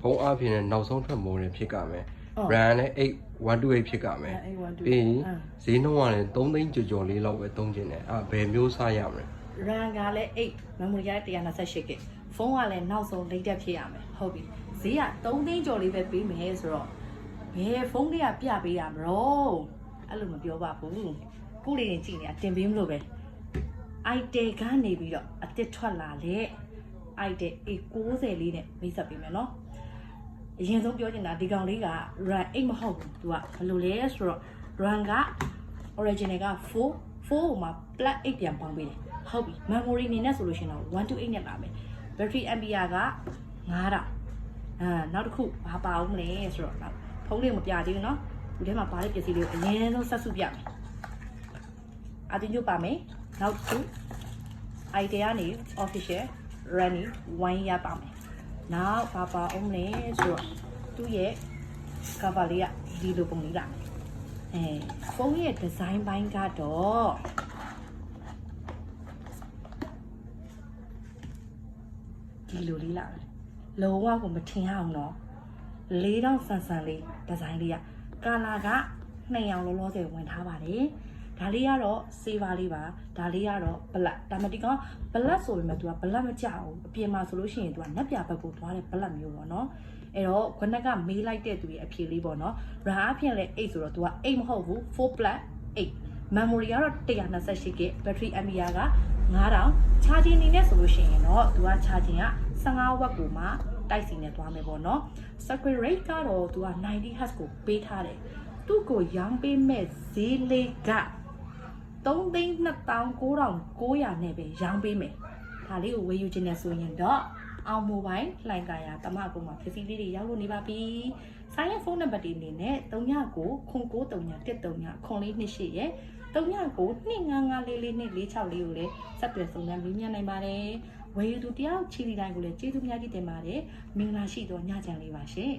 ဖုန်းအားဖြင့်နောက်ဆုံးထွက်မိုးနေဖြစ်ကြမယ် brand နဲ့8128ဖြစ်ကြမယ်ပြီးရင်ဈေးနှုန်းကလည်း3သိန်းကျော်လေးလောက်ပဲသုံးကျင်တယ်ဘယ်မျိုးစားရမလဲ RAM ကလည်း8 memory က128 GB ဖုန်းကလည်းနောက်ဆုံး latest ဖြစ်ရမယ်ဟုတ်ပြီဈေးက3သိန်းကျော်လေးပဲပေးမယ်ဆိုတော့ဘယ်ဖုန်းတွေကပြပေးရမလို့အဲ့လိုမပြောပါဘူးခုလေးရင်ကြည့်နေတာတင်ပေးမလို့ပဲ itel ကနေပြီးတော့အတစ်ထွက်လာတဲ့ itel A90 လေးနဲ့မိတ်ဆက်ပေးမယ်နော်အရင်ဆုံးပြောချင်တာဒီကောင်လေးက RAM 8မဟုတ်ဘူးသူကဘယ်လိုလဲဆိုတော့ RAM က original က4ဟိုမှာ plus 8ပြန်ပေါင်းပေးတယ်ဟုတ်ပြီ memory အနေနဲ့ဆိုလို့ရှိရင်တော့128နဲ့ပါမယ် battery ampere က9000နောက်တစ်ခုဘာပါအောင်မလဲဆိုတော့ဖုန်းလေးမပြသေးဘူးเนาะဒီထဲမှာပါတဲ့ပစ္စည်းလေးကိုအရင်ဆုံးဆက်စုပြမယ်အတင်းညွတ်ပါမယ်နောက်တစ်ခု itel ကနေ official running 1 ရပါမယ်နောက်ဘာပါအောင်မလဲဆိုတော့သူ့ရဲ့ cover လေးကဒီလိုပုံလေးလာမယ်ဖုန်းရဲ့ design ဘိုင်းကတော့ဒီလိုလေးလာတယ်လုံးဝကိုမထင်အောင်တော့4000ဆန်ဆန်လေးဒီဇိုင်းလေးကကာလာက2ရောင်လောလောဆယ်ဝင်ထားပါတယ်ဒါလေးကတော့ silver လေးပါဒါလေးကတော့ black ဒါမှဒီကောင် black ဆိုပေမဲ့ तू က black မကြဘူးအပြင်မှာဆိုလို့ရှိရင် तू ကနက်ပြဘက်ကိုသွားတဲ့ black မျိုးပေါ့နော်အဲ့တော့ခဏကမေးလိုက်တဲ့သူရဲ့အဖြေလေးပေါ့နော် RAM အဖြစ်လဲ8ဆိုတော့ तू က8မဟုတ်ဘူး4 plus 8 memory ကတော့128 GB battery ampere က9000 charging အနေနဲ့ဆိုလို့ရှိရင်တော့ तू က charging က15 watt ကိုမှတိုက်စီနဲ့သွားမယ်ပေါ့နော် circuit rate ကတော့ तू က90 Hz ကိုပေးထားတယ်သူ့ကိုရောင်းပေးမဲ့ဈေးလေးက3,29,900နဲ့ပဲရောင်းပေးမယ်ဒါလေးကိုဝယ်ယူခြင်းနဲ့ဆိုရင်တော့အောင်မိုဘိုင်းလှိုင်ကာယာတမကုန်းမှာပစ္စည်းလေးတွေရောက်လို့နေပါပြီဆိုင်ရဲ့ဖုန်းနံပါတ်တွေအနေနဲ့3993313928ရဲ့3992554446ကိုလည်းဆက်သွယ်စုံစမ်းမေးမြန်းနိုင်ပါတယ်ဝယ်ယူသူတယောက်ချီလီတိုင်းကိုလည်းကျေးဇူးများကြီးတင်ပါတယ်မင်္ဂလာရှိသောညချမ်းလေးပါရှင်